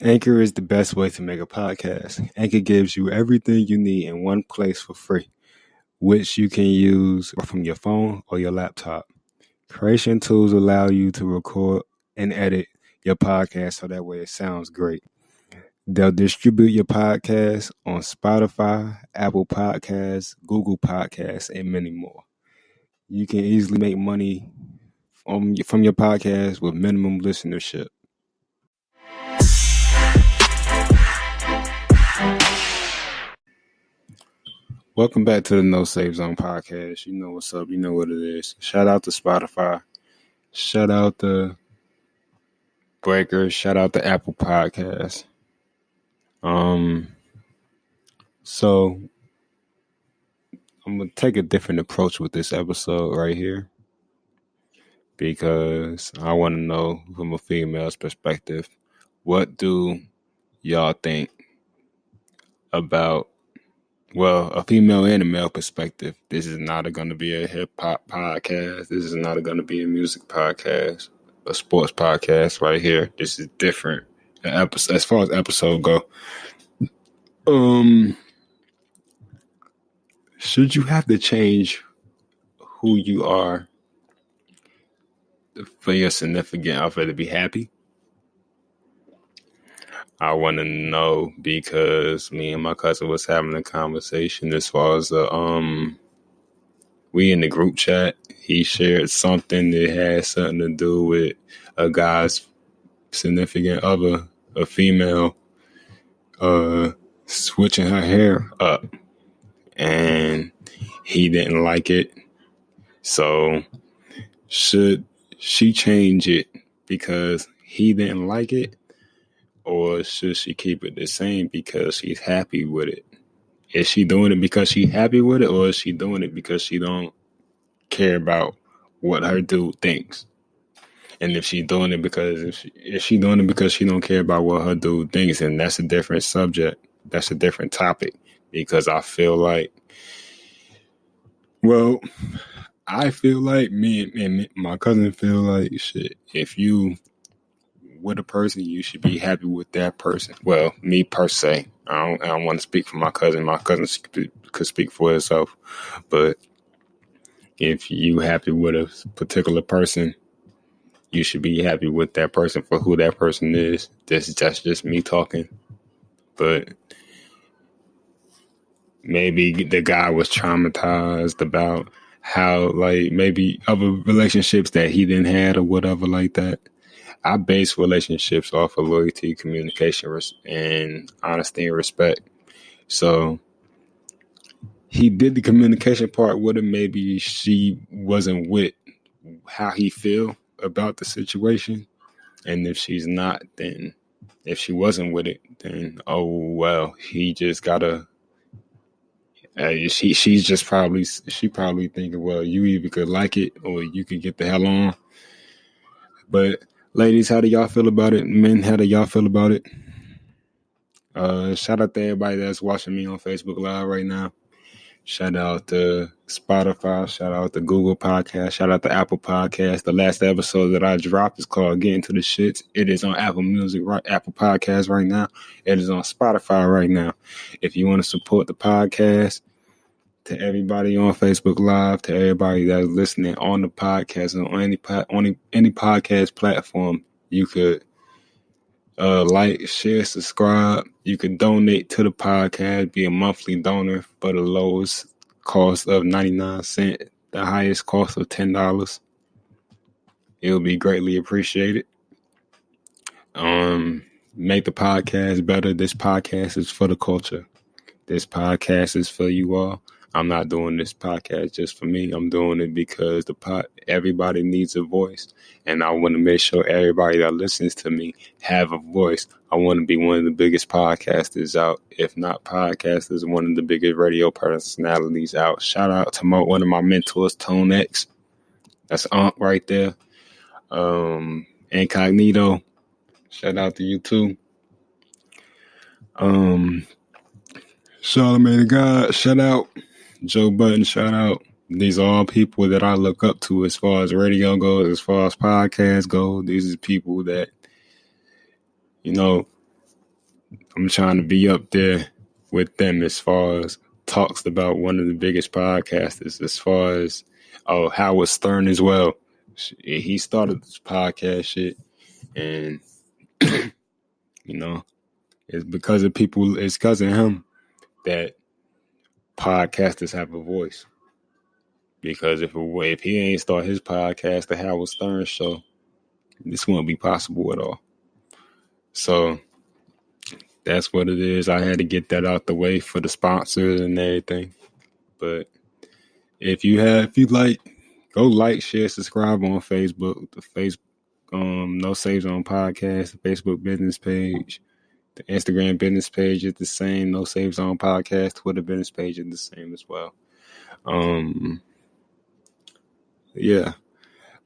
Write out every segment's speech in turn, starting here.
Anchor is the best way to make a podcast. Anchor gives you everything you need in one place for free, which you can use from your phone or your laptop. Creation tools allow you to record and edit your podcast so that way it sounds great. They'll distribute your podcast on Spotify, Apple Podcasts, Google Podcasts, and many more. You can easily make money from your podcast with minimum listenership. Welcome back to the No Save Zone podcast. You know what's up. You know what it is. Shout out to Spotify. Shout out to Breaker. Shout out to Apple Podcasts. So I'm going to take a different approach with this episode right here because I want to know from a female's perspective, what do y'all think about, well, a female and a male perspective? This is not going to be a hip-hop podcast. This is not going to be a music podcast, a sports podcast right here. This is different as far as episode go. Should you have to change who you are for your significant other to be happy? I want to know because me and my cousin was having a conversation as far as we in the group chat. He shared something that had something to do with a guy's significant other, a female, switching her hair up, and he didn't like it. So should she change it because he didn't like it? Or should she keep it the same because she's happy with it? Is she doing it because she's happy with it, or is she doing it because she don't care about what her dude thinks? And if she's doing it because if she doing it because she don't care about what her dude thinks, then that's a different subject. That's a different topic. Because I feel like, well, I feel like me and my cousin feel like shit. If you with a person, you should be happy with that person. Well, me per se, I don't want to speak for my cousin. My cousin could speak for herself. But if you happy with a particular person, you should be happy with that person for who that person is. That's just me talking. But maybe the guy was traumatized about how, like, maybe other relationships that he didn't have or whatever like that. I base relationships off of loyalty, communication, and honesty and respect. So he did the communication part with her. Maybe she wasn't with how he feel about the situation. And if she's not, then if she wasn't with it, then, oh, well, he just gotta, she probably thinking, well, you either could like it or you could get the hell on. But ladies, how do y'all feel about it? Men, how do y'all feel about it? Shout out to everybody that's watching me on Facebook Live right now. Shout out to Spotify. Shout out to Google Podcast. Shout out to Apple Podcast. The last episode that I dropped is called Getting to the Shits. It is on Apple Music, Apple Podcast right now. It is on Spotify right now. If you want to support the podcast, to everybody on Facebook Live, to everybody that's listening on the podcast and on any podcast platform, you could like, share, subscribe. You could donate to the podcast, be a monthly donor for the lowest cost of 99 cents, the highest cost of $10. It will be greatly appreciated. Make the podcast better. This podcast is for the culture. This podcast is for you all. I'm not doing this podcast just for me. I'm doing it because everybody needs a voice. And I want to make sure everybody that listens to me have a voice. I want to be one of the biggest podcasters out. If not podcasters, one of the biggest radio personalities out. Shout out to one of my mentors, Tone X. That's Aunt right there. Incognito. Shout out to you too. Charlamagne the God, shout out. Joe Budden, shout out. These are all people that I look up to as far as radio goes, as far as podcasts go. These are people that, you know, I'm trying to be up there with them as far as talks about one of the biggest podcasters, as far as Howard Stern as well. He started this podcast shit, and it's because of people. It's because of him that podcasters have a voice. Because if he ain't start his podcast, the Howard Stern Show, this wouldn't be possible at all. So that's what it is. I had to get that out the way for the sponsors and everything. But if you like, go like, share, subscribe on Facebook. The Facebook No Save Zone Podcast, the Facebook business page, the Instagram business page is the same. No Save Zone Podcast, Twitter business page is the same as well. Yeah.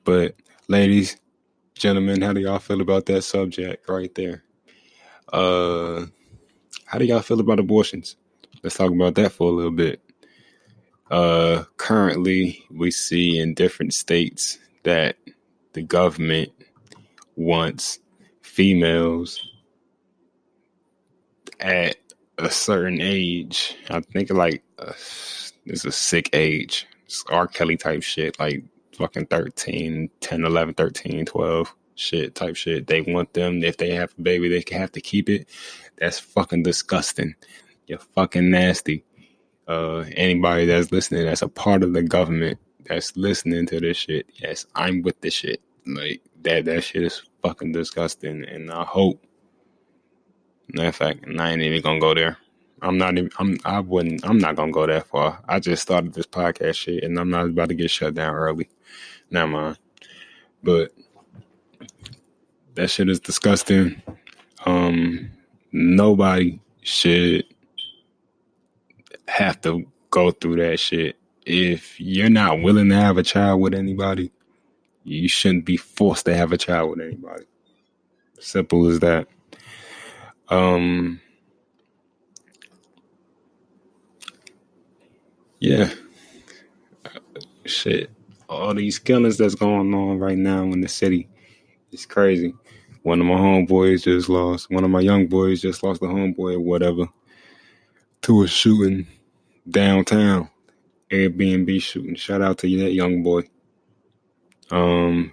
But ladies, gentlemen, how do y'all feel about that subject right there? How do y'all feel about abortions? Let's talk about that for a little bit. Currently, we see in different states that the government wants females at a certain age. I think it's a sick age. It's R. Kelly type shit, like fucking 10, 11, 13, 12 shit type shit. They want them, if they have a baby, they have to keep it. That's fucking disgusting. You're fucking nasty. Anybody that's listening, that's a part of the government that's listening to this shit, yes, I'm with this shit. Like that shit is fucking disgusting. And I hope, matter of fact, and I ain't even gonna go there. I'm not gonna go that far. I just started this podcast shit and I'm not about to get shut down early. Never mind. But that shit is disgusting. Nobody should have to go through that shit. If you're not willing to have a child with anybody, you shouldn't be forced to have a child with anybody. Simple as that. Yeah. Shit. All these killings that's going on right now in the city, it's crazy. One of my young boys just lost a homeboy or whatever to a shooting downtown. Airbnb shooting. Shout out to that young boy.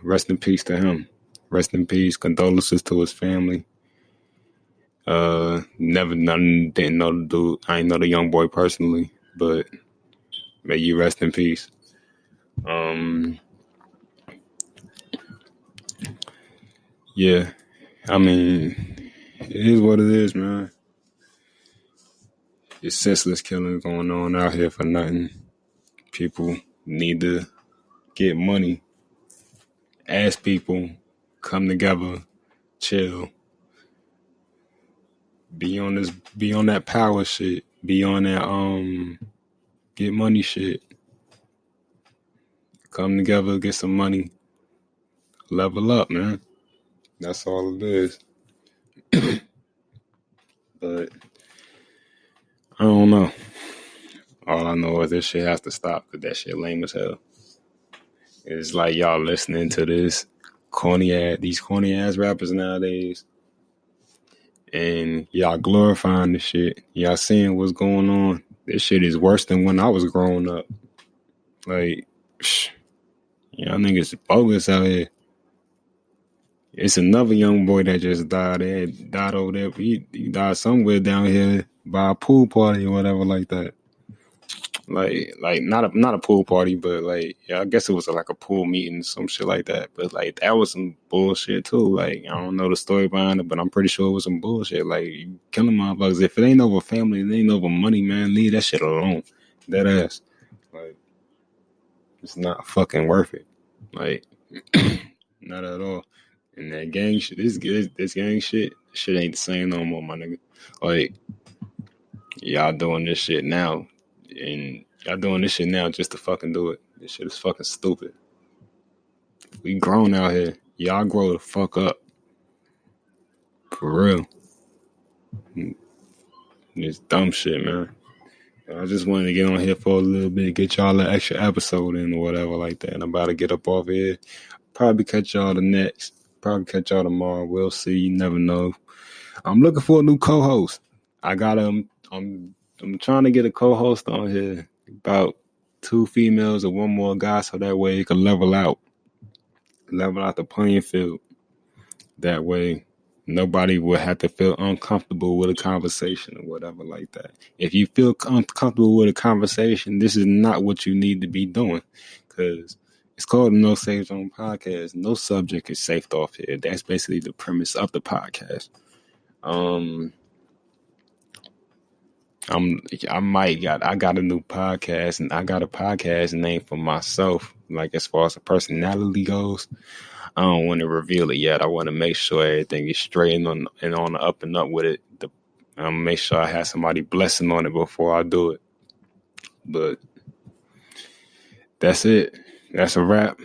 Rest in peace to him. Rest in peace. Condolences to his family. Didn't know the dude. I ain't know the young boy personally, but may you rest in peace. Yeah, I mean, it is what it is, man. It's senseless killing going on out here for nothing. People need to get money. Ask people, come together, chill. Be on that power shit. Be on that get money shit. Come together, get some money. Level up, man. That's all it is. But I don't know. All I know is this shit has to stop because that shit lame as hell. It's like y'all listening to these corny ass rappers nowadays. And y'all glorifying this shit. Y'all seeing what's going on. This shit is worse than when I was growing up. Like, y'all niggas bogus out here. It's another young boy that just died. They died over there. He died somewhere down here by a pool party or whatever like that. Like not a pool party, but like, yeah, I guess it was like a pool meeting, some shit like that. But like that was some bullshit too. Like, I don't know the story behind it, but I'm pretty sure it was some bullshit. Like, you killing motherfuckers. If it ain't over family, it ain't over money, man. Leave that shit alone. That ass. Like, it's not fucking worth it. Like, not at all. And that gang shit, this gang shit ain't the same no more, my nigga. Like, y'all doing this shit now. And y'all doing this shit now just to fucking do it. This shit is fucking stupid. We grown out here. Y'all grow the fuck up. For real. This dumb shit, man. I just wanted to get on here for a little bit, get y'all an extra episode in or whatever like that. And I'm about to get up off here. Probably catch y'all the next. Probably catch y'all tomorrow. We'll see. You never know. I'm looking for a new co-host. I got I'm trying to get a co-host on here, about 2 females and 1 more guy, so that way it can level out the playing field. That way nobody will have to feel uncomfortable with a conversation or whatever like that. If you feel uncomfortable with a conversation, this is not what you need to be doing, because it's called the No Safe Zone Podcast. No subject is safe off here. That's basically the premise of the podcast. I got a new podcast, and I got a podcast name for myself. Like, as far as the personality goes, I don't want to reveal it yet. I want to make sure everything is straight and on the up and up with it. Make sure I have somebody blessing on it before I do it. But that's it. That's a wrap.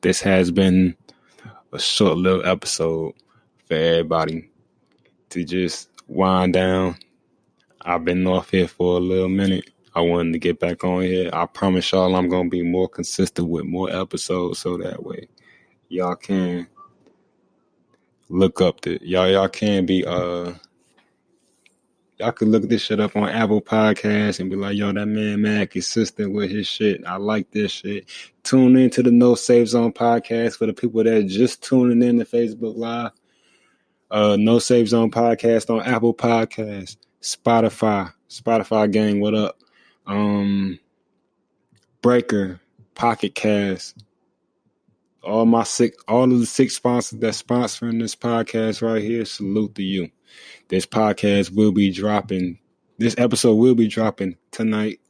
This has been a short little episode for everybody to just wind down. I've been off here for a little minute. I wanted to get back on here. I promise y'all I'm going to be more consistent with more episodes, so that way y'all can look up y'all can be y'all can look this shit up on Apple Podcasts and be like, yo, that man mad consistent with his shit. I like this shit. Tune into the No Safe Zone Podcast for the people that are just tuning in to Facebook Live. No Safe Zone Podcast on Apple Podcasts, Spotify gang, what up? Breaker, Pocket Cast. All of the 6 sponsors that's sponsoring this podcast right here, salute to you. This episode will be dropping tonight.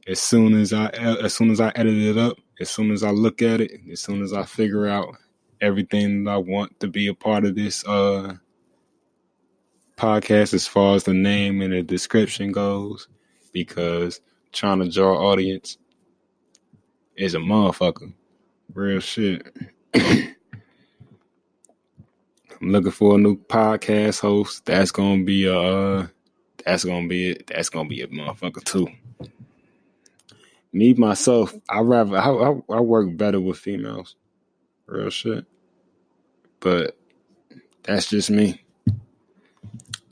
As soon as I edit it up, as soon as I look at it, as soon as I figure out everything that I want to be a part of this podcast, as far as the name and the description goes, because trying to draw audience is a motherfucker. Real shit. I'm looking for a new podcast host. That's gonna be it. That's gonna be a motherfucker too. Me myself, I work better with females. Real shit. But that's just me.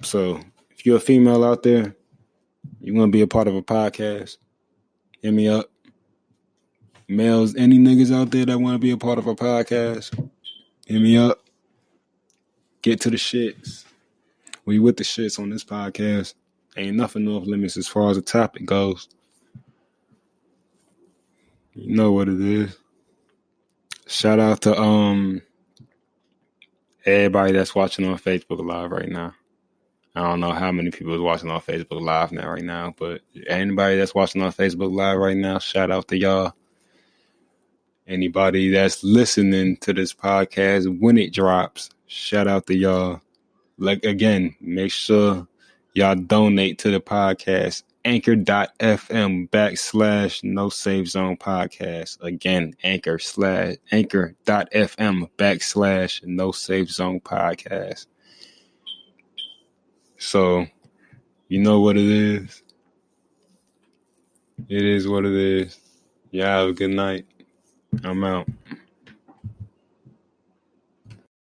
So if you're a female out there, you want to be a part of a podcast, hit me up. Males, any niggas out there that want to be a part of a podcast, hit me up. Get to the shits. We with the shits on this podcast. Ain't nothing off limits as far as the topic goes. You know what it is. Shout out to everybody that's watching on Facebook Live right now. I don't know how many people is watching on Facebook Live right now, but anybody that's watching on Facebook Live right now, shout out to y'all. Anybody that's listening to this podcast when it drops, shout out to y'all. Like, again, make sure y'all donate to the podcast. Anchor.fm/No Safe Zone Podcast. Again, Anchor.fm/No Safe Zone Podcast. So, you know what it is. It is what it is. Y'all have a good night. I'm out.